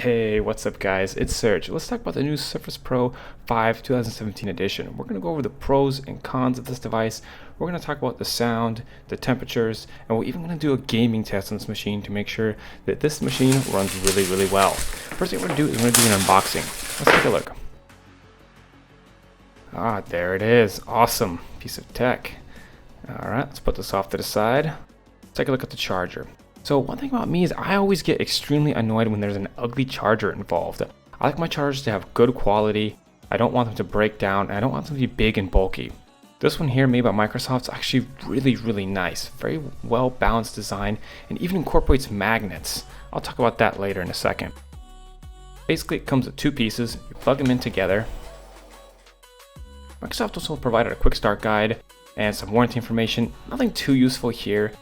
Hey, what's up guys? It's Serge. Let's talk about the new Surface Pro 5 2017 edition. We're going to go over the pros and cons of this device. We're going to talk about the sound, the temperatures, and we're even going to do a gaming test on this machine to make sure that this machine runs really well. First thing we're going to do is we're going to do an unboxing. Let's take a look. Ah, there it is. Awesome piece of tech. Alright, let's put this off to the side. Let's take a look at the charger. So one thing about me is I always get extremely annoyed when there's an ugly charger involved. I like my chargers to have good quality, I don't want them to break down, and I don't want them to be big and bulky. This one here made by Microsoft is actually really nice. Very well balanced design and even incorporates magnets. I'll talk about that later in a second. Basically it comes with two pieces, you plug them in together. Microsoft also provided a quick start guide and some warranty information, nothing too useful here.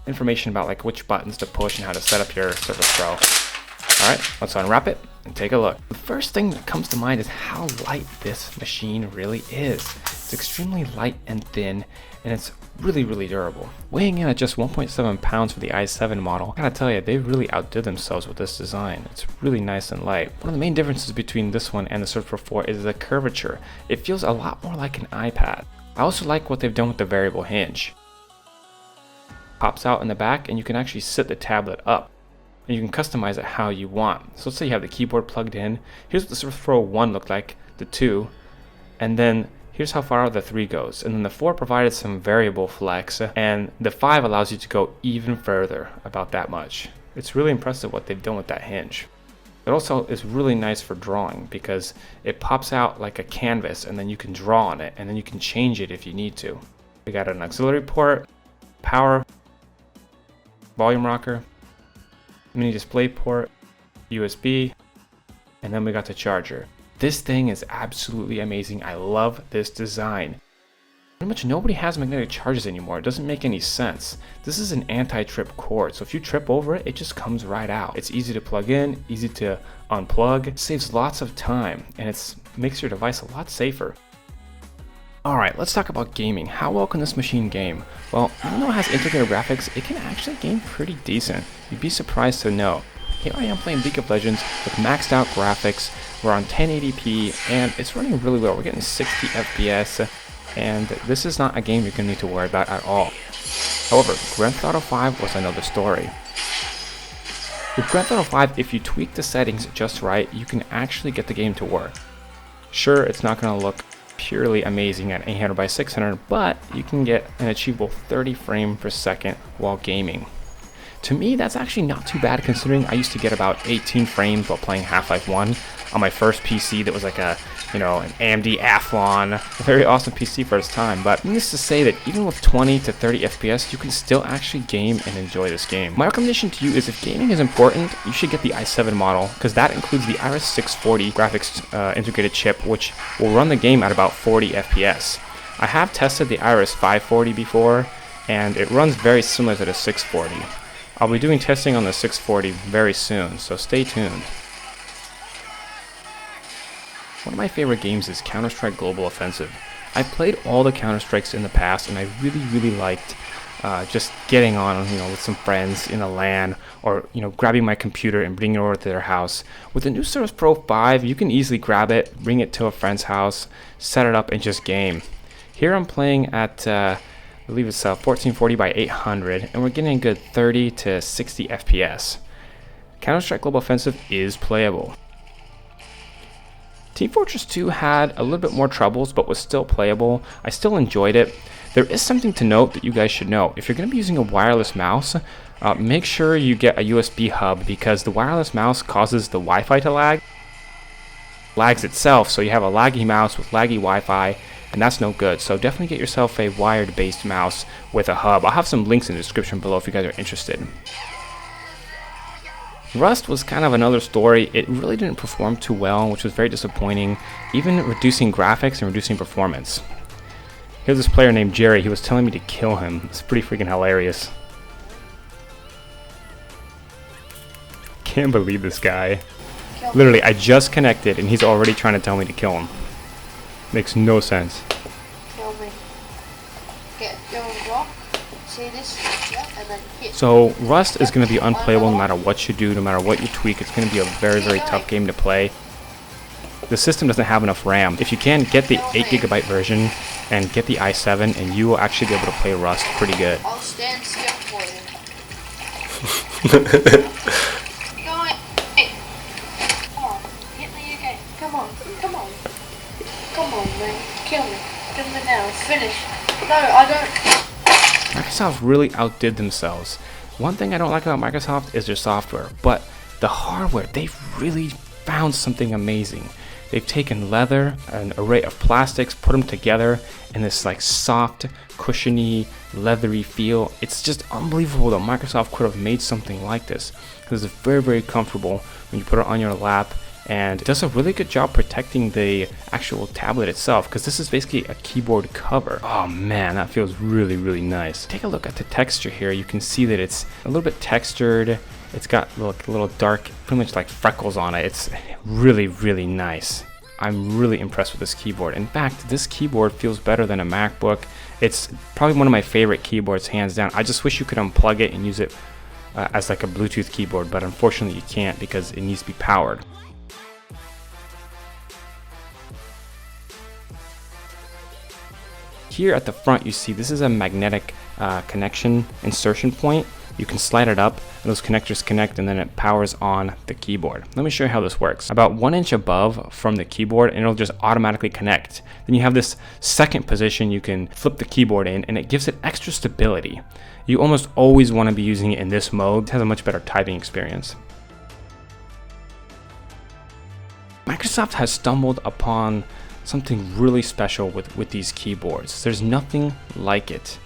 Information about like which buttons to push and how to set up your Surface Pro. Alright, let's unwrap it and take a look. The first thing that comes to mind is how light this machine really is. It's extremely light and thin, and it's really durable. Weighing in at just 1.7 pounds for the i7 model, I gotta tell you, they really outdid themselves with this design. It's really nice and light. One of the main differences between this one and the Surface Pro 4 is the curvature. It feels a lot more like an iPad. I also like what they've done with the variable hinge. Pops out in the back and you can actually sit the tablet up and you can customize it how you want. So let's say you have the keyboard plugged in. Here's what the Surface Pro 1 looked like, the 2, and then here's how far out the 3 goes. And then the 4 provided some variable flex, and the 5 allows you to go even further, about that much. It's really impressive what they've done with that hinge. It also is really nice for drawing because it pops out like a canvas and then you can draw on it and then you can change it if you need to. We got an auxiliary port, power, volume rocker, mini display port, USB, and then we got the charger. This thing is absolutely amazing. I love this design. Pretty much nobody has magnetic chargers anymore. It doesn't make any sense. This is an anti-trip cord, so if you trip over it, it just comes right out. It's easy to plug in, easy to unplug. It saves lots of time, and it makes your device a lot safer. Alright, let's talk about gaming. How well can this machine game? Well, even though it has integrated graphics, it can actually game pretty decent. You'd be surprised to know. Here I am playing League of Legends with maxed out graphics. We're on 1080p and it's running really well. We're getting 60 FPS and this is not a game you're going to need to worry about at all. However, Grand Theft Auto 5 was another story. With Grand Theft Auto 5, if you tweak the settings just right, you can actually get the game to work. Sure, it's not going to look purely amazing at 800 by 600, but you can get an achievable 30 frames per second while gaming. To me, that's actually not too bad considering I used to get about 18 frames while playing Half-Life 1 on my first PC that was like an AMD Athlon, a very awesome PC for its time. But needless to say that even with 20 to 30 FPS, you can still actually game and enjoy this game. My recommendation to you is if gaming is important, you should get the i7 model because that includes the Iris 640 graphics integrated chip, which will run the game at about 40 FPS. I have tested the Iris 540 before, and it runs very similar to the 640. I'll be doing testing on the 640 very soon, so stay tuned. One of my favorite games is Counter-Strike Global Offensive. I've played all the Counter-Strikes in the past and I really liked just getting on with some friends in a LAN or grabbing my computer and bringing it over to their house. With the new Surface Pro 5, you can easily grab it, bring it to a friend's house, set it up and just game. Here I'm playing at I believe it's 1440 by 800 and we're getting a good 30 to 60 FPS. Counter-Strike Global Offensive is playable. Team Fortress 2 had a little bit more troubles but was still playable. I still enjoyed it. There is something to note that you guys should know. If you're going to be using a wireless mouse, make sure you get a USB hub because the wireless mouse causes the Wi-Fi to lag. Lags itself, so you have a laggy mouse with laggy Wi-Fi, and that's no good. So definitely get yourself a wired based mouse with a hub. I'll have some links in the description below if you guys are interested. Rust was kind of another story. It really didn't perform too well, which was very disappointing, even reducing graphics and reducing performance. Here's this player named Jerry. He was telling me to kill him. It's pretty freaking hilarious. Can't believe this guy. Literally, I just connected and he's already trying to tell me to kill him. Makes no sense. Kill me. Get your rock. see this? Yeah, and then hit. So Rust is going to be unplayable no matter what you do, no matter what you tweak. It's going to be a very, very tough game to play. The system doesn't have enough RAM. If you can, get the 8GB version and get the i7, and you will actually be able to play Rust pretty good. I'll stand still for you. Go on. Hey. Come on. Hit me again. Come on. Come on. Come on, man. Kill me. Kill me now. Finish. No, I don't. Microsoft really outdid themselves. One thing I don't like about Microsoft is their software, but the hardware, they've really found something amazing. They've taken leather, an array of plastics, put them together in this like soft, cushiony, leathery feel. It's just unbelievable that Microsoft could have made something like this. Because it's very, very comfortable when you put it on your lap, and it does a really good job protecting the actual tablet itself, because this is basically a keyboard cover. Oh man, that feels really, really nice. Take a look at the texture here. You can see that it's a little bit textured. It's got little dark, pretty much like freckles on it. It's really, really nice. I'm really impressed with this keyboard. In fact, this keyboard feels better than a MacBook. It's probably one of my favorite keyboards, hands down. I just wish you could unplug it and use it as like a Bluetooth keyboard, but unfortunately you can't because it needs to be powered. Here at the front, you see this is a magnetic connection insertion point. You can slide it up, and those connectors connect, and then it powers on the keyboard. Let me show you how this works. About 1 inch above from the keyboard, and it'll just automatically connect. Then you have this second position you can flip the keyboard in, and it gives it extra stability. You almost always want to be using it in this mode. It has a much better typing experience. Microsoft has stumbled upon something really special with these keyboards. There's nothing like it.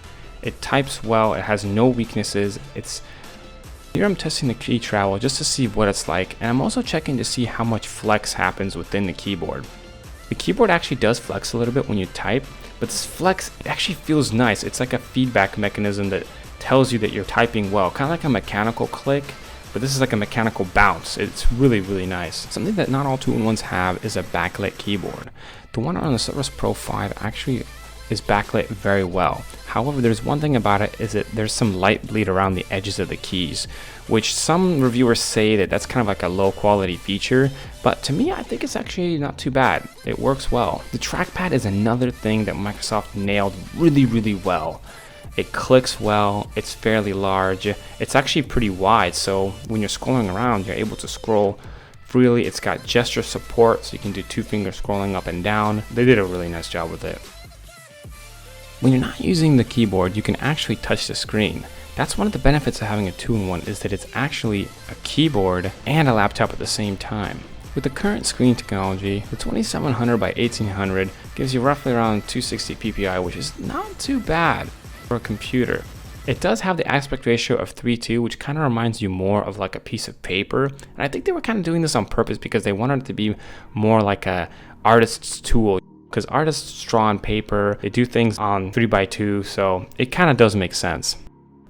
It types well, it has no weaknesses. Here I'm testing the key travel just to see what it's like, and I'm also checking to see how much flex happens within the keyboard. The keyboard actually does flex a little bit when you type, but this flex actually feels nice. It's like a feedback mechanism that tells you that you're typing well, kind of like a mechanical click, but this is like a mechanical bounce. It's really, really nice. Something that not all 2-in-1s have is a backlit keyboard. The one on the Surface Pro 5 actually is backlit very well. However, there's one thing about it is that there's some light bleed around the edges of the keys, which some reviewers say that that's kind of like a low quality feature, but to me I think it's actually not too bad. It works well. The trackpad is another thing that Microsoft nailed really, really well. It clicks well, it's fairly large, it's actually pretty wide, so when you're scrolling around you're able to scroll freely. It's got gesture support, so you can do 2-finger scrolling up and down. They did a really nice job with it. When you're not using the keyboard, you can actually touch the screen. That's one of the benefits of having a 2-in-1, is that it's actually a keyboard and a laptop at the same time. With the current screen technology, the 2700 by 1800 gives you roughly around 260 ppi, which is not too bad for a computer. It does have the aspect ratio of 3:2, which kind of reminds you more of like a piece of paper. And I think they were kind of doing this on purpose because they wanted it to be more like a artist's tool. Because artists draw on paper, they do things on 3x2, so it kind of does make sense.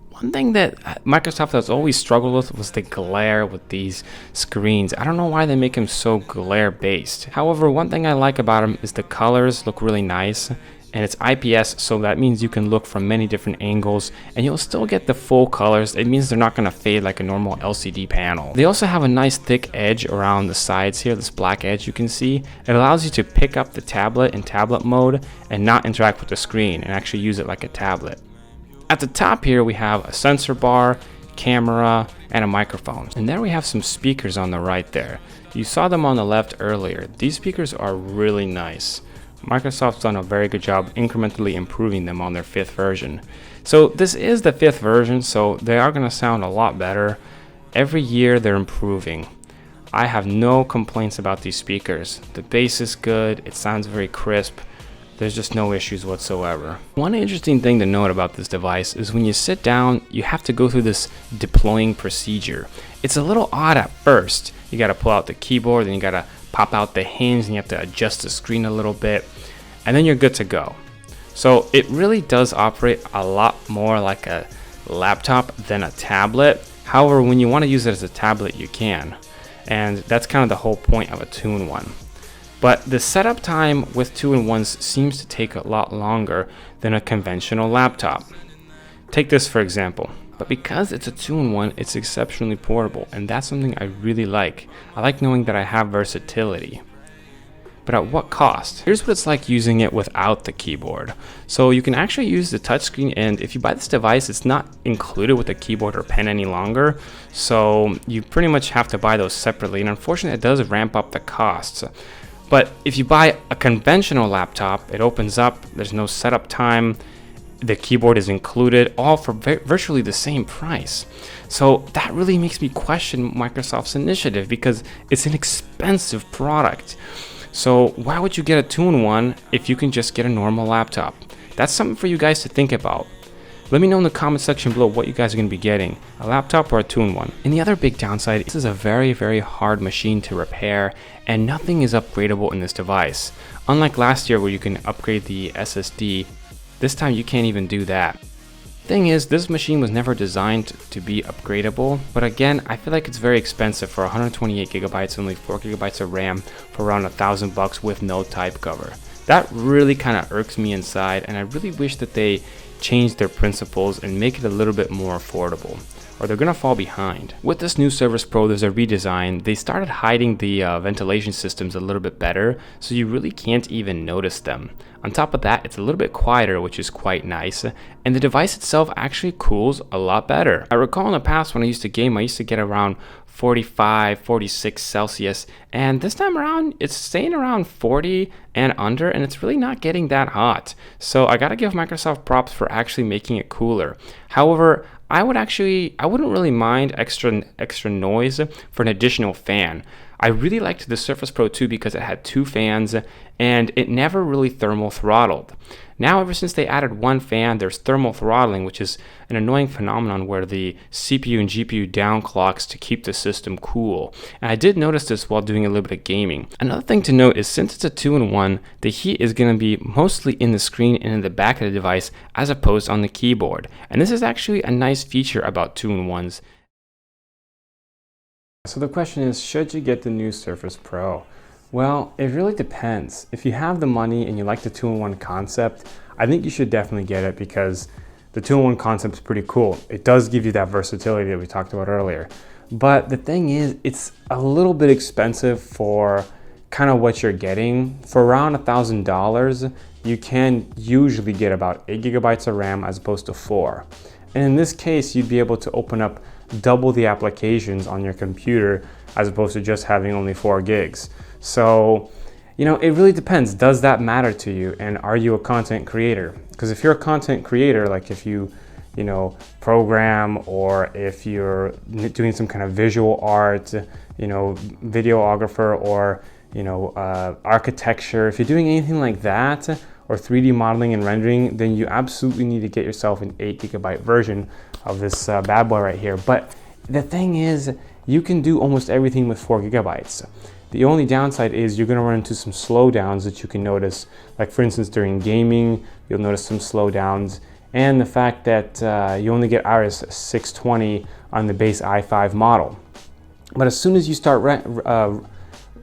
One thing that Microsoft has always struggled with was the glare with these screens. I don't know why they make them so glare based. However, one thing I like about them is the colors look really nice, and it's IPS, so that means you can look from many different angles and you'll still get the full colors. It means they're not going to fade like a normal LCD panel. They also have a nice thick edge around the sides here, this black edge you can see. It allows you to pick up the tablet in tablet mode and not interact with the screen and actually use it like a tablet. At the top here we have a sensor bar, camera, and a microphone. And there we have some speakers on the right there. You saw them on the left earlier. These speakers are really nice. Microsoft's done a very good job incrementally improving them on their 5th version. So this is the 5th version, so they are going to sound a lot better. Every year they're improving. I have no complaints about these speakers. The bass is good, it sounds very crisp. There's just no issues whatsoever. One interesting thing to note about this device is when you sit down, you have to go through this deploying procedure. It's a little odd at first. You got to pull out the keyboard, then you got to pop out the hinge, and you have to adjust the screen a little bit, and then you're good to go. So it really does operate a lot more like a laptop than a tablet. However, when you want to use it as a tablet, you can, and that's kind of the whole point of a 2-in-1. But the setup time with 2-in-1s seems to take a lot longer than a conventional laptop. Take this for example. But because it's a 2-in-1, it's exceptionally portable, and that's something I really like. I like knowing that I have versatility. But at what cost? Here's what it's like using it without the keyboard. So you can actually use the touchscreen, and if you buy this device, it's not included with a keyboard or pen any longer. So you pretty much have to buy those separately, and unfortunately it does ramp up the costs. But if you buy a conventional laptop, it opens up, there's no setup time, the keyboard is included, all for virtually the same price. So that really makes me question Microsoft's initiative, because it's an expensive product. So why would you get a 2-in-1 if you can just get a normal laptop? That's something for you guys to think about. Let me know in the comment section below what you guys are going to be getting, a laptop or a 2-in-1. And the other big downside, this is a very, very hard machine to repair, and nothing is upgradable in this device. Unlike last year where you can upgrade the SSD, this time you can't even do that. Thing is, this machine was never designed to be upgradable, but again, I feel like it's very expensive for 128 gigabytes, only 4 gigabytes of RAM for around $1,000 with no type cover. That really kind of irks me inside, and I really wish that they change their principles and make it a little bit more affordable, or they're gonna fall behind. With this new Surface Pro, there's a redesign. They started hiding the ventilation systems a little bit better, so you really can't even notice them. On top of that, it's a little bit quieter, which is quite nice, and the device itself actually cools a lot better. I recall in the past when I used to game, I used to get around 45, 46 Celsius, and this time around it's staying around 40 and under, and it's really not getting that hot. So I gotta give Microsoft props for actually making it cooler. However, I wouldn't really mind extra noise for an additional fan. I really liked the Surface Pro 2 because it had 2 fans and it never really thermal throttled. Now, ever since they added 1 fan, there's thermal throttling, which is an annoying phenomenon where the CPU and GPU downclocks to keep the system cool. And I did notice this while doing a little bit of gaming. Another thing to note is since it's a 2-in-1, the heat is going to be mostly in the screen and in the back of the device as opposed on the keyboard. And this is actually a nice feature about 2-in-1s. So the question is, should you get the new Surface Pro? Well, it really depends. If you have the money and you like the 2-in-1 concept, I think you should definitely get it because the 2-in-1 concept is pretty cool. It does give you that versatility that we talked about earlier. But the thing is, it's a little bit expensive for kind of what you're getting. For around $1,000, you can usually get about 8 gigabytes of RAM as opposed to 4. And in this case, you'd be able to open up double the applications on your computer as opposed to just having only 4 gigs. So, you know, it really depends. Does that matter to you? And are you a content creator? Because if you're a content creator, like if you program, or if you're doing some kind of visual art, videographer, or, architecture, if you're doing anything like that, or 3D modeling and rendering, then you absolutely need to get yourself an 8 gigabyte version of this bad boy right here. But the thing is, you can do almost everything with 4 gigabytes. The only downside is you're gonna run into some slowdowns that you can notice. Like for instance, during gaming, you'll notice some slowdowns, and the fact that you only get Iris 620 on the base i5 model. But as soon as you start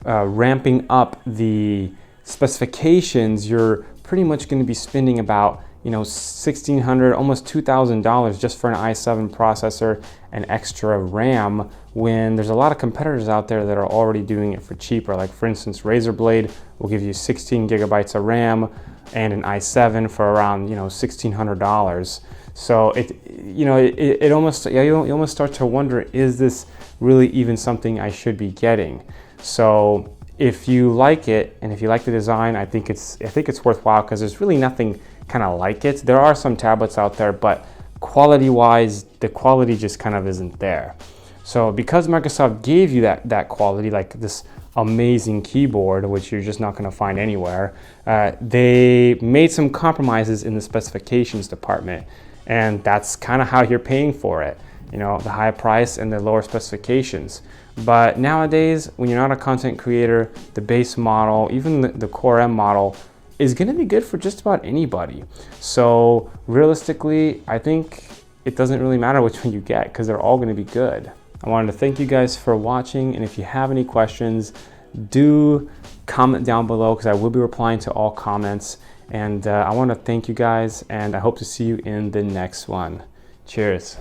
ramping up the specifications, you're pretty much going to be spending about $1,600, almost $2,000 just for an i7 processor and extra RAM, when there's a lot of competitors out there that are already doing it for cheaper. Like for instance, Razer Blade will give you 16 gigabytes of RAM and an i7 for around $1,600. So you almost start to wonder, is this really even something I should be getting? So if you like it and if you like the design, I think it's worthwhile, because there's really nothing kind of like it. There are some tablets out there, but quality-wise, the quality just kind of isn't there. So because Microsoft gave you that quality, like this amazing keyboard, which you're just not going to find anywhere, they made some compromises in the specifications department, and that's kind of how you're paying for it. The high price and the lower specifications. But nowadays, when you're not a content creator, the base model, even the Core M model, is going to be good for just about anybody. So realistically, I think it doesn't really matter which one you get, because they're all going to be good. I wanted to thank you guys for watching, and if you have any questions, do comment down below, because I will be replying to all comments. And I want to thank you guys, and I hope to see you in the next one. Cheers.